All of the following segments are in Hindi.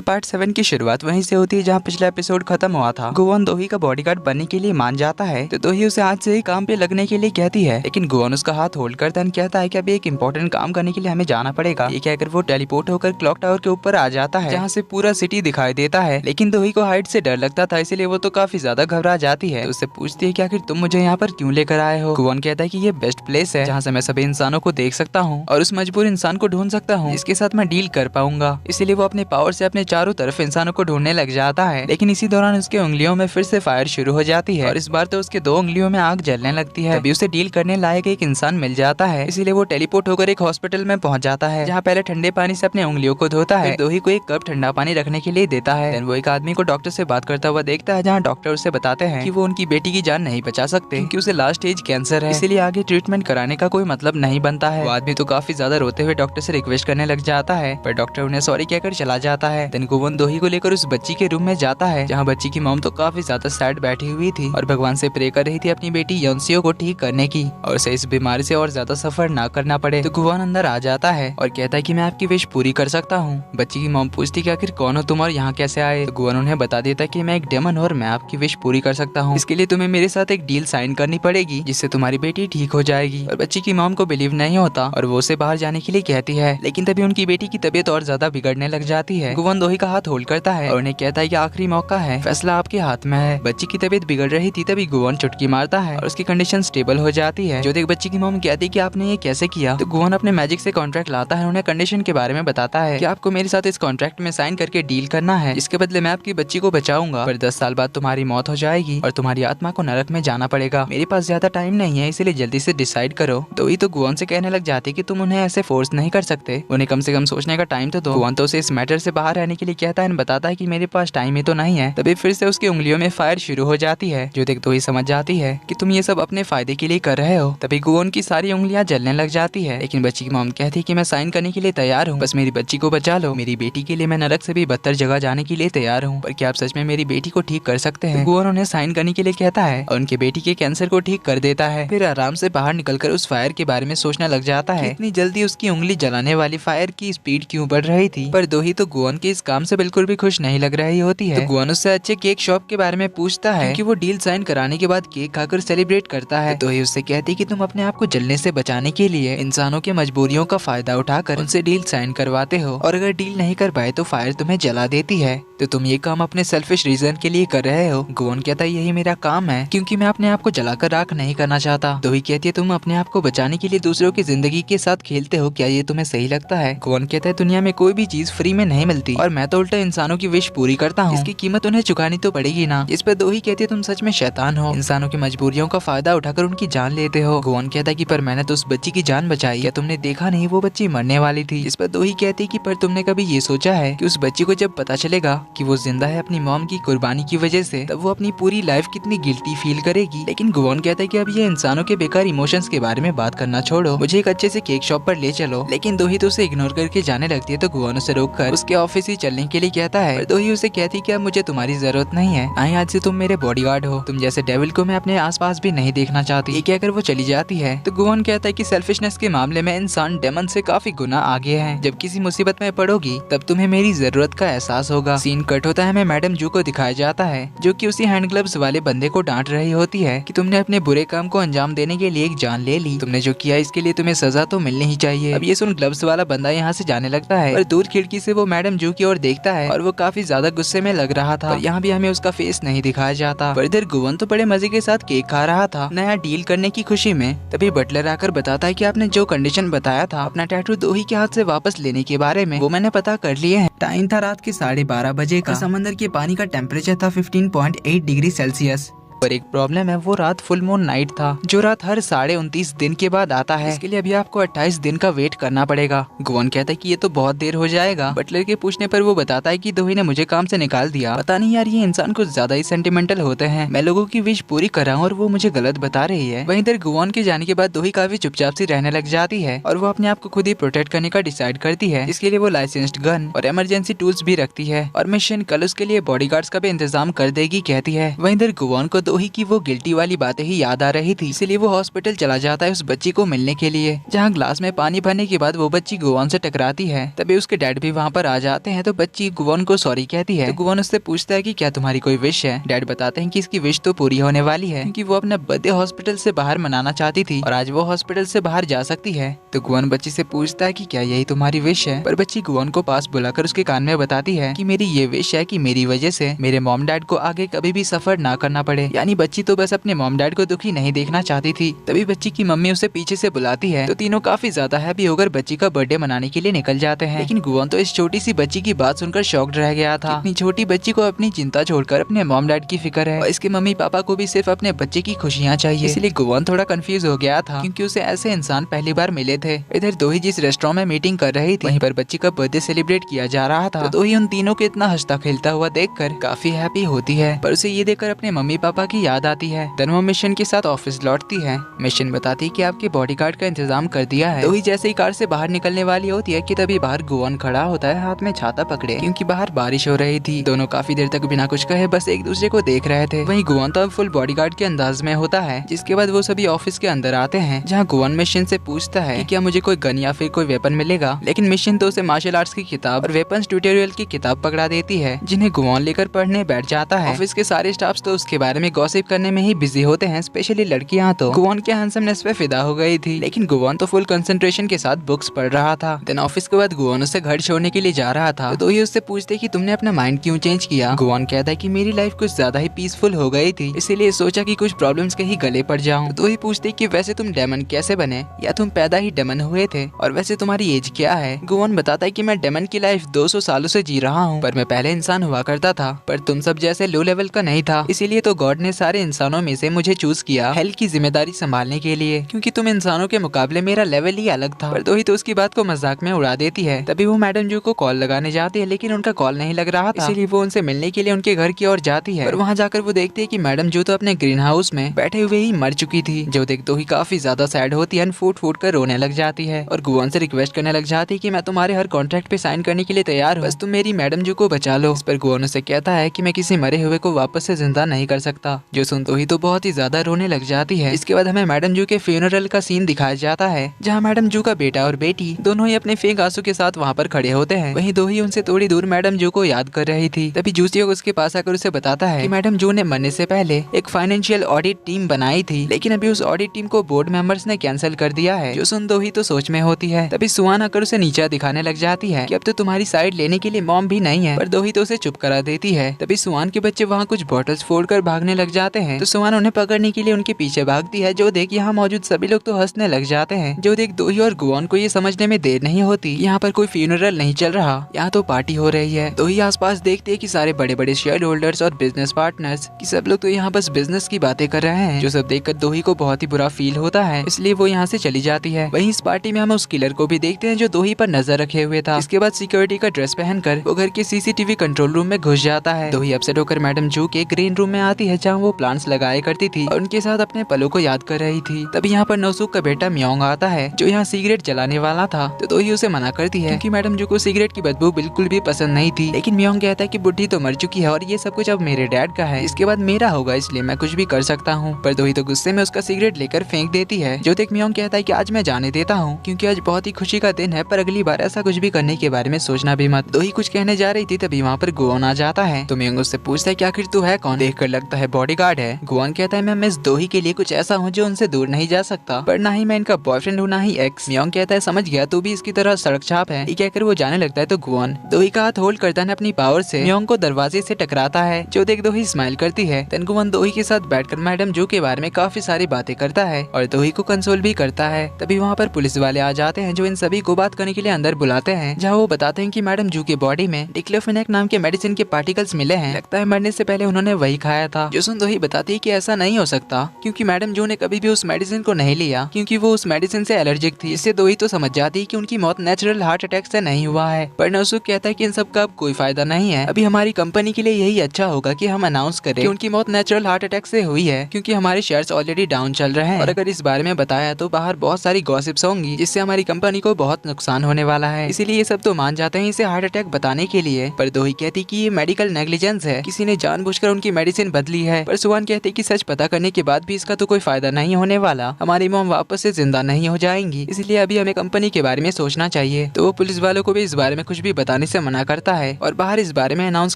पार्ट 7 की शुरुआत वहीं से होती है जहाँ पिछला एपिसोड खत्म हुआ था। गुवोन दोही का बॉडीगार्ड बनने के लिए मान जाता है तो दोही उसे आज से ही काम पे लगने के लिए कहती है, लेकिन गुवोन उसका हाथ होल्ड करता है, कहता है कि अभी एक इंपॉर्टेंट काम करने के लिए हमें जाना पड़ेगा। ये कहकर वो टेलीपोर्ट होकर क्लॉक टावर के ऊपर आ जाता है जहाँ से पूरा सिटी दिखाई देता है। लेकिन दोही को हाइट से डर लगता था, इसलिए वो तो काफी ज्यादा घबरा जाती है। तो उससे पूछती है कि आखिर तुम मुझे यहाँ पर क्यों लेकर आए हो। गुवोन कहता है कि ये बेस्ट प्लेस है जहाँ से मैं सभी इंसानों को देख सकता हूँ और उस मजबूर इंसान को ढूंढ सकता हूँ जिसके साथ मैं डील कर पाऊंगा। इसीलिए वो अपने पावर से अपने चारों तरफ इंसानों को ढूंढने लग जाता है। लेकिन इसी दौरान उसके उंगलियों में फिर से फायर शुरू हो जाती है और इस बार तो उसके 2 उंगलियों में आग जलने लगती है। तभी उसे डील करने लायक एक इंसान मिल जाता है, इसीलिए वो टेलीपोर्ट होकर एक हॉस्पिटल में पहुंच जाता है जहाँ पहले ठंडे पानी से अपने उंगलियों को धोता है, दोही को एक कप ठंडा पानी रखने के लिए देता है। वो एक आदमी को डॉक्टर से बात करता हुआ देखता है जहाँ डॉक्टर उसे बताते हैं कि वो उनकी बेटी की जान नहीं बचा सकते क्योंकि उसे लास्ट स्टेज कैंसर है, इसीलिए आगे ट्रीटमेंट कराने का कोई मतलब नहीं बनता है। वो आदमी तो काफी ज्यादा रोते हुए डॉक्टर से रिक्वेस्ट करने लग जाता है, पर डॉक्टर उन्हें सॉरी कहकर चला जाता है। देन गुवोन दोही को लेकर उस बच्ची के रूम में जाता है जहाँ बच्ची की मॉम तो काफी ज्यादा सैड बैठी हुई थी और भगवान से प्रे कर रही थी अपनी बेटी योंसियो को ठीक करने की और उसे इस बीमारी से और ज्यादा सफर ना करना पड़े। तो गुवोन अंदर आ जाता है और कहता है कि मैं आपकी विश पूरी कर सकता हूँ। बच्ची की मॉम पूछती कि आखिर कौन हो तुम और यहाँ कैसे आए। तो गुवोन उन्हें बता देता है कि मैं एक डेमन हूँ और मैं आपकी विश पूरी कर सकता हूँ। इसके लिए तुम्हें मेरे साथ एक डील साइन करनी पड़ेगी जिससे तुम्हारी बेटी ठीक हो जाएगी। और बच्ची की मॉम को बिलीव नहीं होता और वो उसे बाहर जाने के लिए कहती है, लेकिन तभी उनकी बेटी की तबीयत और ज्यादा बिगड़ने लग जाती है। गुवोन दोही का हाथ होल्ड करता है और उन्हें कहता है कि आखिरी मौका है, फैसला आपके हाथ में है। बच्ची की तबीयत बिगड़ रही थी तभी गुवोन चुटकी मारता है और उसकी कंडीशन स्टेबल हो जाती है। जो देख बच्ची की मॉम कहती है कि आपने ये कैसे किया। तो गुवोन अपने मैजिक से कॉन्ट्रैक्ट लाता है, उन्हें कंडीशन के बारे में बताता है कि आपको मेरे साथ इस कॉन्ट्रैक्ट में साइन करके डील करना है, इसके बदले मैं आपकी बच्ची को बचाऊंगा पर 10 साल बाद तुम्हारी मौत हो जाएगी और तुम्हारी आत्मा को नरक में जाना पड़ेगा। मेरे पास ज्यादा टाइम नहीं है, इसलिए जल्दी से डिसाइड करो। दोही तो गुवोन से कहने लग जाती कि तुम उन्हें ऐसे फोर्स नहीं कर सकते, उन्हें कम से कम सोचने का टाइम तो दो। गुवोन तो उसे इस मैटर से बाहर रहने के लिए कहता है, बताता है कि मेरे पास टाइम ही तो नहीं है। तभी फिर से उसकी उंगलियों में फायर शुरू हो जाती है। जो देख दोही समझ जाती है कि तुम ये सब अपने फायदे के लिए कर रहे हो। तभी गुवोन की सारी उंगलियां जलने लग जाती है, लेकिन बच्ची की मॉम कहती है कि मैं साइन करने के लिए तैयार हूँ, बस मेरी बच्ची को बचा लो। मेरी बेटी के लिए मैं नरक से भी बदतर जगह जाने के लिए तैयार हूँ, पर क्या आप सच में मेरी बेटी को ठीक कर सकते हैं। गुवोन उन्हें साइन करने के लिए कहता है और उनकी बेटी के कैंसर को ठीक कर देता है। फिर आराम से बाहर निकलकर उस फायर के बारे में सोचने लग जाता है, इतनी जल्दी उसकी उंगली जलाने वाली फायर की स्पीड क्यों बढ़ रही थी। पर दोही तो गुवोन के इस काम से बिल्कुल भी खुश नहीं लग रही होती है। तो गुवोन उससे अच्छे केक शॉप के बारे में पूछता है क्योंकि वो डील साइन कराने के बाद केक खाकर सेलिब्रेट करता है। तो दोही उससे कहती कि तुम अपने आप को जलने से बचाने के लिए इंसानों के मजबूरियों का फायदा उठाकर उनसे डील साइन करवाते हो और अगर डील नहीं कर पाए तो फायर तुम्हें जला देती है। तो तुम ये काम अपने सेल्फिश रीजन के लिए कर रहे हो। गुवोन कहता है यही मेरा काम है क्योंकि मैं अपने आप को जलाकर राख नहीं करना चाहता। दोही कहती है तुम अपने आप को बचाने के लिए दूसरों की जिंदगी के साथ खेलते हो, क्या ये तुम्हें सही लगता है। गुवोन कहता है दुनिया में कोई भी चीज फ्री में नहीं मिलती और मैं तो उल्टा इंसानों की विश पूरी करता हूँ, इसकी कीमत उन्हें चुकानी तो पड़ेगी ना। इस पर दोही कहती है तुम सच में शैतान हो, इंसानों की मजबूरियों का फायदा उठाकर उनकी जान लेते हो। गुवोन कहता है कि पर मैंने तो उस बच्ची की जान बचाई, क्या तुमने देखा नहीं वो बच्ची मरने वाली थी। इस पर दोही कहती है कि पर तुमने कभी ये सोचा है कि उस बच्ची को जब पता चलेगा कि वो जिंदा है अपनी मॉम की कुर्बानी की वजह से, तब वो अपनी पूरी लाइफ कितनी गिल्टी फील करेगी। लेकिन गुवोन कहता है कि अब ये इंसानों के बेकार इमोशंस के बारे में बात करना छोड़ो, मुझे एक अच्छे से केक शॉप पर ले चलो। लेकिन दोही तो उसे इग्नोर करके जाने लगती है। तो गुवोन उसे रोककर उसके ऑफिस ही चलने के लिए कहता है, पर दोही उसे कहती है कि अब मुझे तुम्हारी जरूरत नहीं है, आई आज से तुम मेरे बॉडीगार्ड हो, तुम जैसे डेविल को मैं अपने आसपास भी नहीं देखना चाहती। ये कहकर वो चली जाती है। तो गुवोन कहता है कि सेल्फिशनेस के मामले में इंसान डेमन से काफी गुना आगे है, जब किसी मुसीबत में पड़ोगी तब तुम्हें मेरी जरूरत का एहसास होगा। सीन कट होता है, हमें मैडम जू को दिखाया जाता है जो कि उसी हैंड ग्लव्स वाले बंदे को डांट रही होती है कि तुमने अपने बुरे काम को अंजाम देने के लिए एक जान ले ली, तुमने जो किया इसके लिए तुम्हें सजा तो मिलनी ही चाहिए। अब ये सुन ग्लव्स वाला बंदा यहाँ से जाने लगता है, पर दूर खिड़की से वो मैडम जू की ओर देखता है और वो काफी ज्यादा गुस्से में लग रहा था। यहाँ भी हमें उसका फेस नहीं दिखाया जाता। पर इधर गुवोन तो बड़े मजे के साथ केक खा रहा था नया डील करने की खुशी में। तभी बटलर आकर बताता है कि आपने जो कंडीशन बताया था अपना टैटू दोही के हाथ से वापस लेने के बारे में, वो मैंने पता कर लिए हैं। टाइम था रात के 12:30 बजे का। समंदर के पानी का टेम्परेचर था 15.8 डिग्री सेल्सियस। पर एक प्रॉब्लम है, वो रात फुल मून नाइट था जो रात हर 29.5 दिन के बाद आता है। इसके लिए अभी आपको 28 दिन का वेट करना पड़ेगा। गुवोन कहता है कि ये तो बहुत देर हो जाएगा। बटलर के पूछने पर वो बताता है कि दोही ने मुझे काम से निकाल दिया, पता नहीं यार ये इंसान कुछ ज्यादा ही सेंटिमेंटल होते हैं, मैं लोगों की विश पूरी कर रहा हूँ और वो मुझे गलत बता रही है। वहीं इधर गुवोन के जाने के बाद दोही काफी चुपचाप सी रहने लग जाती है और वो अपने आप को खुद ही प्रोटेक्ट करने का डिसाइड करती है। इसके लिए वो लाइसेंस्ड गन और इमरजेंसी टूल्स भी रखती है और मिशन कल उसके लिए बॉडीगार्ड्स का भी इंतजाम कर देगी कहती है। वहीं इधर गुवोन को दोही की वो गिल्टी वाली बातें ही याद आ रही थी, इसलिए वो हॉस्पिटल चला जाता है उस बच्ची को मिलने के लिए। जहाँ ग्लास में पानी भरने के बाद वो बच्ची गुवान से टकराती है, तभी उसके डैड भी वहाँ पर आ जाते हैं। तो बच्ची गुवान को सॉरी कहती है। तो गुवान उससे पूछता है कि क्या तुम्हारी कोई विश है। डैड बताते हैं कि इसकी विश तो पूरी होने वाली है, क्योंकि वो अपना बर्थडे हॉस्पिटल से बाहर मनाना चाहती थी और आज वो हॉस्पिटल से बाहर जा सकती है। तो गुवान बच्ची से पूछता है कि क्या यही तुम्हारी विश है, पर बच्ची गुवान को पास बुलाकर उसके कान में बताती है कि मेरी ये विश है कि मेरी वजह से मेरे मॉम डैड को आगे कभी भी सफर ना करना पड़े। यानी बच्ची तो बस अपने मॉम डैड को दुखी नहीं देखना चाहती थी। तभी बच्ची की मम्मी उसे पीछे से बुलाती है। तो तीनों काफी ज्यादा हैप्पी होकर बच्ची का बर्थडे मनाने के लिए निकल जाते हैं। लेकिन गुवान तो इस छोटी सी बच्ची की बात सुनकर शॉक्ड रह गया था। इतनी छोटी बच्ची को अपनी चिंता छोड़कर अपने मॉम डैड की फिक्र है और इसके मम्मी पापा को भी सिर्फ अपने बच्चे की खुशियाँ चाहिए। इसलिए गुवान थोड़ा कंफ्यूज हो गया था, क्योंकि उसे ऐसे इंसान पहली बार मिले थे। इधर दोही जिस रेस्टोरेंट में मीटिंग कर रही थी, वहीं पर बच्ची का बर्थडे सेलिब्रेट किया जा रहा था। तो दोही उन तीनों को इतना हंसता खेलता हुआ देखकर काफी हैप्पी होती है, पर उसे ये देखकर अपने मम्मी पापा की याद आती है। देन वो मिशन के साथ ऑफिस लौटती है। मिशन बताती है कि आपके बॉडीगार्ड का इंतजाम कर दिया है। दोही जैसे ही कार से बाहर निकलने वाली होती है कि तभी बाहर गुवान खड़ा होता है हाथ में छाता पकड़े, क्योंकि बाहर बारिश हो रही थी। दोनों काफी देर तक बिना कुछ कहे बस एक दूसरे को देख रहे थे। वहीं गुवान तो अब फुल बॉडीगार्ड के अंदाज में होता है। जिसके बाद वो सभी ऑफिस के अंदर आते हैं, जहाँ गुवान मिशन से पूछता है कि क्या मुझे कोई गन या फिर कोई वेपन मिलेगा। लेकिन मिशन तो उसे मार्शल आर्ट्स की किताब और वेपन्स ट्यूटोरियल की किताब पकड़ा देती है, जिन्हें गुवान लेकर पढ़ने बैठ जाता है। ऑफिस के सारे स्टाफ्स तो उसके बारे में गॉसिप करने में ही बिजी होते हैं, स्पेशली लड़कियां तो गुवान के हैंडसमनेस पे फिदा हो गई थी। लेकिन गुवान तो फुल कंसंट्रेशन के साथ बुक्स पढ़ रहा था। देन ऑफिस के बाद गुवान उसे घर छोड़ने के लिए जा रहा था। तो ही उससे पूछते कि तुमने अपना माइंड क्यों चेंज किया। गुवान कहता है कि मेरी लाइफ कुछ ज्यादा ही पीसफुल हो गई थी, इसीलिए सोचा कि कुछ प्रॉब्लम्स के ही गले पड़ जाऊं। तो ही पूछते कि वैसे तुम डेमन कैसे बने, या तुम पैदा ही डेमन हुए थे, और वैसे तुम्हारी एज क्या है। गुवान बताता है कि मैं डेमन की लाइफ 200 सालों से जी रहा हूँ, पर मैं पहले इंसान हुआ करता था, पर तुम सब जैसे लो लेवल का नहीं था, इसीलिए तो गॉड ने सारे इंसानों में से मुझे चूज किया हेल की जिम्मेदारी संभालने के लिए, क्योंकि तुम इंसानों के मुकाबले मेरा लेवल ही अलग था। पर तो उसकी बात को मजाक में उड़ा देती है। तभी वो मैडम जू को कॉल लगाने जाती है, लेकिन उनका कॉल नहीं लग रहा था, इसीलिए वो उनसे मिलने के लिए उनके घर की ओर जाती है। पर वहाँ जाकर वो देखती है कि मैडम जू तो अपने ग्रीन हाउस में बैठे हुए ही मर चुकी थी। जो देख तो ही काफी ज्यादा सैड होती है, फूट फूट कर रोने लग जाती है और गुवान से रिक्वेस्ट करने लग जाती है कि मैं तुम्हारे हर कॉन्ट्रैक्ट पे साइन करने के लिए तैयार हूँ, बस तुम मेरी मैडम जू को बचा लो। इस पर गुवान उसे कहता है कि मैं किसी मरे हुए को वापस से जिंदा नहीं कर सकता। जो सुन तो ही तो बहुत ही ज्यादा रोने लग जाती है। इसके बाद हमें मैडम जू के फ्यूनरल का सीन दिखाया जाता है, जहाँ मैडम जू का बेटा और बेटी दोनों ही अपने फेक आंसू के साथ वहाँ पर खड़े होते हैं। वहीं दोही उनसे थोड़ी दूर मैडम जू को याद कर रही थी। तभी जूसियो उसके पास आकर उसे बताता है कि मैडम जू ने मरने से पहले एक फाइनेंशियल ऑडिट टीम बनाई थी, लेकिन अभी उस ऑडिट टीम को बोर्ड मेंबर्स ने कैंसिल कर दिया है। जो सुन दोही तो सोच में होती है। तभी सुहान आकर उसे नीचा दिखाने लग जाती है कि अब तो तुम्हारी साइड लेने के लिए मॉम भी नहीं है, पर दोही तो उसे चुप करा देती है। तभी सुहान के बच्चे वहाँ कुछ बॉटल्स फोड़कर भागने लग जाते हैं। तो सुहान उन्हें पकड़ने के लिए उनके पीछे भागती है। जो देख यहाँ मौजूद सभी लोग तो हंसने लग जाते हैं। जो देख दोही और गुवान को ये समझने में देर नहीं होती यहाँ पर कोई फ्यूनरल नहीं चल रहा, यहाँ तो पार्टी हो रही है। दोही आसपास देखती है कि सारे बड़े बड़े शेयर होल्डर्स और बिजनेस पार्टनर्स कि सब लोग तो यहाँ बस बिजनेस की बातें कर रहे हैं। जो सब देखकर दोही को बहुत ही बुरा फील होता है, इसलिए वो यहाँ से चली जाती है। वहीं इस पार्टी में हम उस किलर को भी देखते हैं जो दोही पर नजर रखे हुए था। इसके बाद सिक्योरिटी का ड्रेस पहनकर वो घर के सीसीटीवी कंट्रोल रूम में घुस जाता है। दोही अपसेट होकर मैडम जू के ग्रीन रूम में आती है, जहाँ वो प्लांट्स लगाया करती थी और उनके साथ अपने पलों को याद कर रही थी। तभी यहाँ पर नौसुक का बेटा म्योंग आता है, जो यहाँ सिगरेट जलाने वाला था। तो दोही उसे मना करती है, क्योंकि मैडम जू को सिगरेट की बदबू बिल्कुल भी पसंद नहीं थी। लेकिन म्योंग कहता है कि बुढ़ी तो मर चुकी है और ये सब कुछ अब मेरे डैड का है, इसके बाद मेरा होगा, इसलिए मैं कुछ भी कर सकता हूँ। पर दोही तो गुस्से में उसका सिगरेट लेकर फेंक देती है। जो देख म्योंग कहता है कि आज मैं जाने देता हूँ, क्योंकि आज बहुत ही खुशी का दिन है, पर अगली बार ऐसा कुछ भी करने के बारे में सोचना भी मत। दोही कुछ कहने जा रही थी, तभी वहाँ पर गुवान आ जाता है। तो म्योंग उससे पूछता है कि आखिर तू है कौन। देखकर लगता है बॉडीगार्ड है। गुवान कहता है मैं मिस दोही के लिए कुछ ऐसा हूँ जो उनसे दूर नहीं जा सकता, पर ना ही मैं इनका बॉयफ्रेंड हूँ ना ही एक्स। म्योंग कहता है समझ गया, तू भी इसकी तरह सड़क छाप है। ये कहकर वो जाने लगता है तो गुवान दोही का हाथ होल्ड करता है अपनी पावर से म्योंग को दरवाजे से टकराता है। जो देख दोही स्माइल करती है। देन गुवान दोही के साथ बैठकर मैडम जू के बारे में काफी सारी बातें करता है और दोही को कंसोल भी करता है। तभी वहाँ पर पुलिस वाले आ जाते हैं, जो इन सभी को बात करने के लिए अंदर बुलाते हैं, जहाँ वो बताते हैं कि मैडम जू के बॉडी में डिक्लोफेनेक नाम के मेडिसिन के पार्टिकल्स मिले हैं। लगता है मरने से पहले उन्होंने वही खाया था। जो सुन दोही बताती है कि ऐसा नहीं हो सकता, क्योंकि मैडम जू ने कभी भी उस मेडिसिन को नहीं लिया, क्योंकि वो उस मेडिसिन से एलर्जिक थी। इससे दोही तो समझ जाती है कि उनकी मौत नेचुरल हार्ट अटैक से नहीं हुआ है। पर नौसुक कहता है कि इन सब का अब कोई फायदा नहीं है। अभी हमारी कंपनी के लिए यही अच्छा होगा कि हम अनाउंस करें कि उनकी मौत नेचुरल हार्ट अटैक से हुई है, क्योंकि हमारे शेयर्स ऑलरेडी डाउन चल रहे हैं और अगर इस बारे में बताया तो बाहर बहुत सारी गॉसिप्स होंगी, जिससे हमारी कंपनी को बहुत नुकसान होने वाला है। इसीलिए ये सब तो मान जाते हैं इसे हार्ट अटैक बताने के लिए। पर दोही कहती कि ये मेडिकल नेग्लिजेंस है, किसी ने जानबूझकर उनकी मेडिसिन बदली है। है, पर सुवान कहते कि सच पता करने के बाद भी इसका तो कोई फायदा नहीं होने वाला, हमारी मॉम वापस से जिंदा नहीं हो जाएंगी, इसलिए अभी हमें कंपनी के बारे में सोचना चाहिए। तो वो पुलिस वालों को भी इस बारे में कुछ भी बताने से मना करता है और बाहर इस बारे में अनाउंस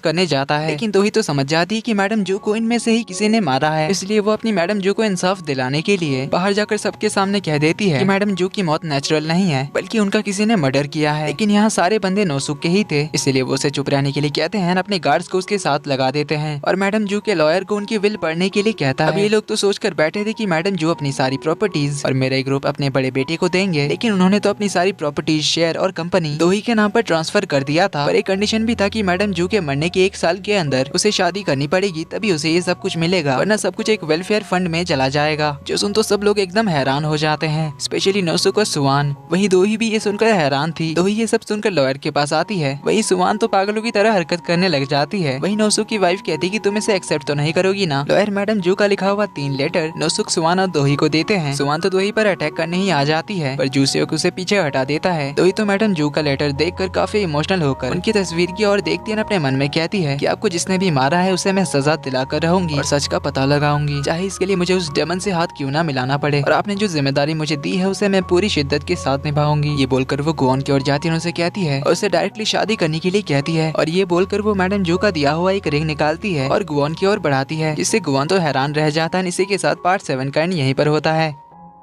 करने जाता है। लेकिन दोही तो समझ जाती है कि मैडम जू को इनमें से ही किसी ने मारा है, इसलिए वो अपनी मैडम जू को इंसाफ दिलाने के लिए बाहर जाकर सबके सामने कह देती है कि मैडम जू की मौत नेचुरल नहीं है, बल्कि उनका किसी ने मर्डर किया है। लेकिन यहाँ सारे बंदे नोसुक के ही थे, इसलिए वो उसे चुप रहने के लिए कहते हैं, अपने गार्ड्स को उसके साथ लगा देते हैं और मैडम जू के लॉयर को उनकी विल पढ़ने के लिए कहता है। अब ये लोग तो सोचकर बैठे थे कि मैडम जू अपनी सारी प्रॉपर्टीज और मेरा ग्रुप अपने बड़े बेटे को देंगे, लेकिन उन्होंने तो अपनी सारी प्रॉपर्टीज, शेयर और कंपनी दोही के नाम पर ट्रांसफर कर दिया था। पर एक कंडीशन भी था कि मैडम जू के मरने के 1 साल के अंदर उसे शादी करनी पड़ेगी, तभी उसे ये सब कुछ मिलेगा, वरना सब कुछ एक वेलफेयर फंड में चला जाएगा। जो सुन तो सब लोग एकदम हैरान हो जाते हैं, स्पेशली नोसुक और सुवान। वहीं दोही भी ये सुनकर हैरान थी। दोही ये सब सुनकर लॉयर के पास आती है, वहीं सुवान तो पागलों की तरह हरकत करने लग जाती है। वहीं नोसुक की वाइफ कहती कि तुम इसे एक्सेप्ट तो नहीं करोगी ना। लॉयर मैडम जू का लिखा हुआ 3 लेटर नोसुक, सुवान और दोही को देते हैं। सुवान तो दोही पर अटैक करने ही आ जाती है, पर जूसेओक उसे पीछे हटा देता है। दोही तो मैडम जू का लेटर देखकर काफी इमोशनल होकर उनकी तस्वीर की ओर देखती है, अपने मन में कहती है कि आपको जिसने भी मारा है उसे मैं सजा दिलाकर रहूंगी और सच का पता लगाऊंगी, चाहे इसके लिए मुझे उस डेमन से हाथ क्यों ना मिलाना पड़े, और आपने जो जिम्मेदारी मुझे दी है उसे मैं पूरी शिद्दत के साथ निभाऊंगी। ये बोलकर वो गुआन की ओर जाती है, उनसे कहती है और उसे डायरेक्टली शादी करने के लिए कहती है, और ये बोलकर वो मैडम जू का दिया हुआ एक रिंग निकालती है और गुआन की ओर बढ़ाती है, जिससे गुआन तो हैरान रह जाता है। इसी के साथ पार्ट 7 का एंड यहीं पर होता है।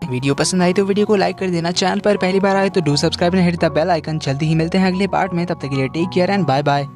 वीडियो पसंद आई तो वीडियो को लाइक कर देना, चैनल पर पहली बार आए तो do subscribe and hit the bell icon. जल्दी ही मिलते हैं अगले पार्ट में, तब तक के लिए take care and bye bye.